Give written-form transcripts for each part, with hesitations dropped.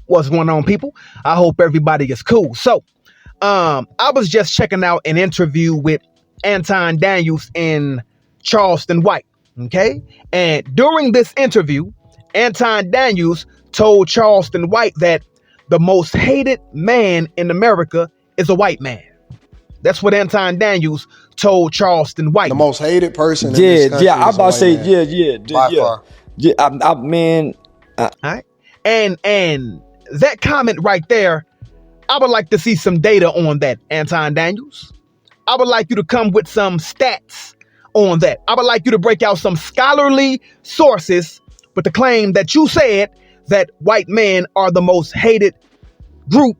What's going on, people? I hope everybody is cool. So, I was just checking out an interview with Anton Daniels and Charleston White. Okay. And during this interview, Anton Daniels told Charleston White that the most hated man in America is a white man. That's what Anton Daniels told Charleston White. The most hated person in this country I'm about to say, by far. All right. And that comment right there, I would like to see some data on that, Anton Daniels. I would like you to come with some stats on that. I would like you to break out some scholarly sources with the claim that you said that white men are the most hated group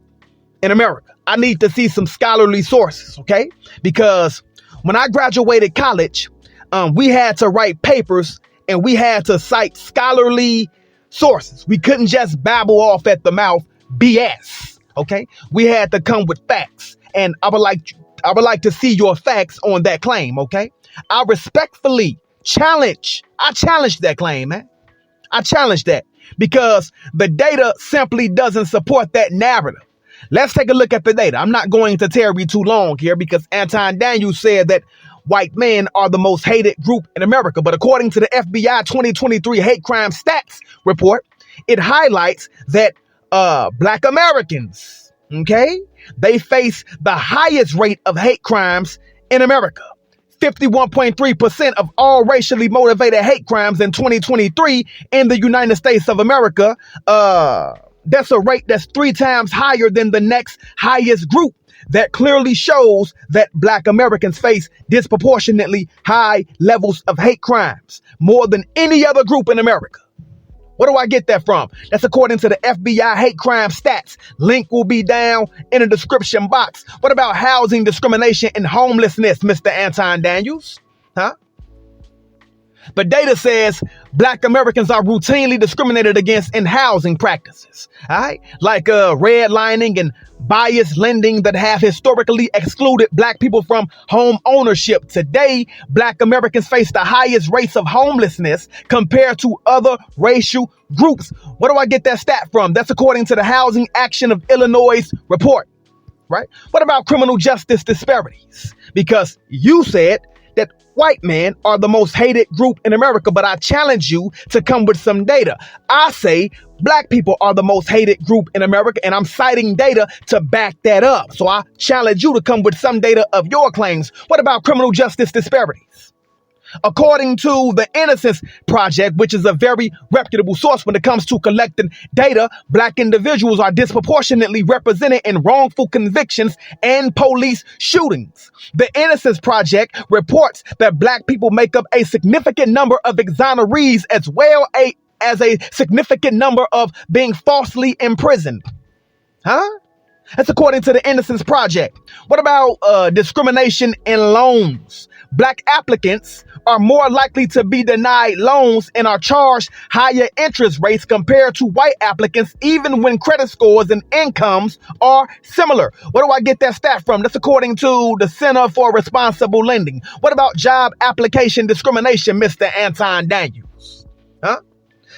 in America. I need to see some scholarly sources, okay? Because when I graduated college, we had to write papers and we had to cite scholarly sources. We couldn't just babble off at the mouth BS, okay? We had to come with facts, and I would like to see your facts on that claim, okay? I respectfully challenge that claim, man. I challenge that because the data simply doesn't support that narrative. Let's take a look at the data. I'm not going to tarry too long here because Anton Daniels said that white men are the most hated group in America. But according to the FBI 2023 hate crime stats report, it highlights that Black Americans, okay, they face the highest rate of hate crimes in America. 51.3% of all racially motivated hate crimes in 2023 in the United States of America. That's a rate that's 3 times higher than the next highest group. That clearly shows that Black Americans face disproportionately high levels of hate crimes, more than any other group in America. Where do I get that from? That's according to the FBI hate crime stats. Link will be down in the description box. What about housing discrimination and homelessness, Mr. Anton Daniels? Huh? The data says Black Americans are routinely discriminated against in housing practices, all right? Like redlining and biased lending that have historically excluded Black people from home ownership. Today, Black Americans face the highest rates of homelessness compared to other racial groups. Where do I get that stat from? That's according to the Housing Action of Illinois report, right? What about criminal justice disparities? Because you said that white men are the most hated group in America, but I challenge you to come with some data. I say Black people are the most hated group in America, and I'm citing data to back that up. So I challenge you to come with some data of your claims. What about criminal justice disparities? According to the Innocence Project, which is a very reputable source when it comes to collecting data, Black individuals are disproportionately represented in wrongful convictions and police shootings. The Innocence Project reports that Black people make up a significant number of exonerees as well as a significant number of being falsely imprisoned. Huh? That's according to the Innocence Project. What about discrimination in loans? Black applicants are more likely to be denied loans and are charged higher interest rates compared to white applicants, even when credit scores and incomes are similar. Where do I get that stat from? That's according to the Center for Responsible Lending. What about job application discrimination, Mr. Anton Daniels? Huh?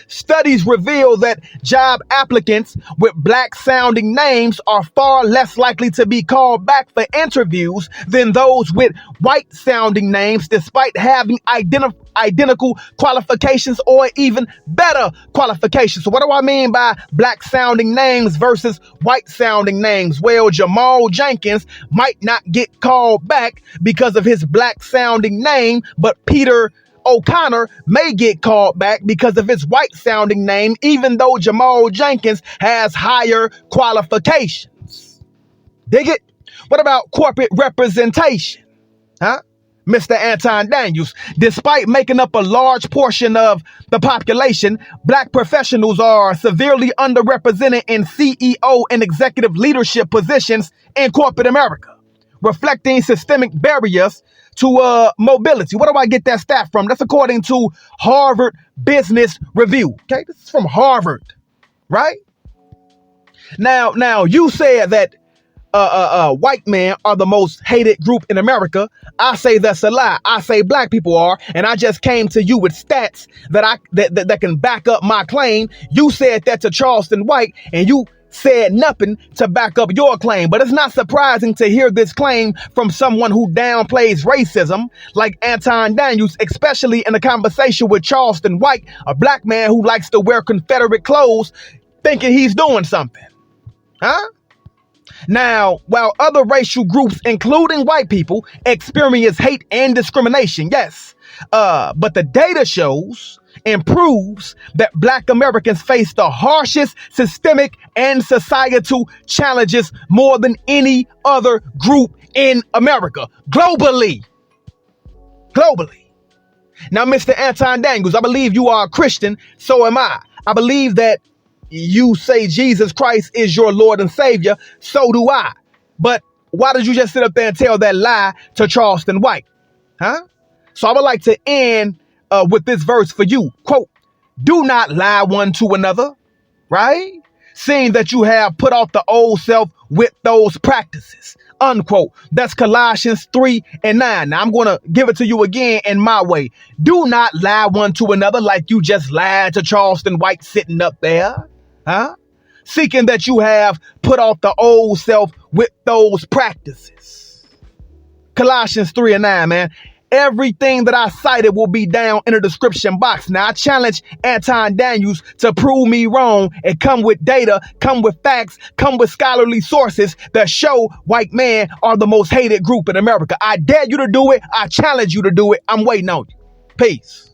Studies reveal that job applicants with Black sounding names are far less likely to be called back for interviews than those with white sounding names, despite having identical qualifications or even better qualifications. So what do I mean by Black sounding names versus white sounding names? Well, Jamal Jenkins might not get called back because of his Black sounding name, but Peter O'Connor may get called back because of his white sounding name, even though Jamal Jenkins has higher qualifications. Dig it? What about corporate representation? Huh? Mr. Anton Daniels, despite making up a large portion of the population, Black professionals are severely underrepresented in CEO and executive leadership positions in corporate America, reflecting systemic barriers to mobility. Where do I get that stat from? That's according to Harvard Business Review. Okay, this is from Harvard, right? Now you said that white men are the most hated group in America. I say that's a lie. I say Black people are, and I just came to you with stats that can back up my claim. You said that to Charleston White, and you said nothing to back up your claim. But it's not surprising to hear this claim from someone who downplays racism like Anton Daniels, especially in a conversation with Charleston White, a black man who likes to wear Confederate clothes, thinking he's doing something. Huh? Now, while other racial groups, including white people, experience hate and discrimination, yes, but the data shows and proves that black Americans face the harshest systemic and societal challenges more than any other group in America, globally. Now, Mr. Anton Daniels, I believe you are a Christian, so am I. I believe that you say Jesus Christ is your Lord and Savior, so do I. But why did you just sit up there and tell that lie to Charleston White? Huh? So I would like to end with this verse for you. Quote, do not lie one to another, right? Seeing that you have put off the old self with those practices, unquote. That's Colossians 3:9. Now I'm going to give it to you again in my way. Do not lie one to another like you just lied to Charleston White sitting up there. Huh? Seeking that you have put off the old self with those practices. Colossians 3:9, man. Everything that I cited will be down in the description box. Now, I challenge Anton Daniels to prove me wrong and come with data, come with facts, come with scholarly sources that show white men are the most hated group in America. I dare you to do it. I challenge you to do it. I'm waiting on you. Peace.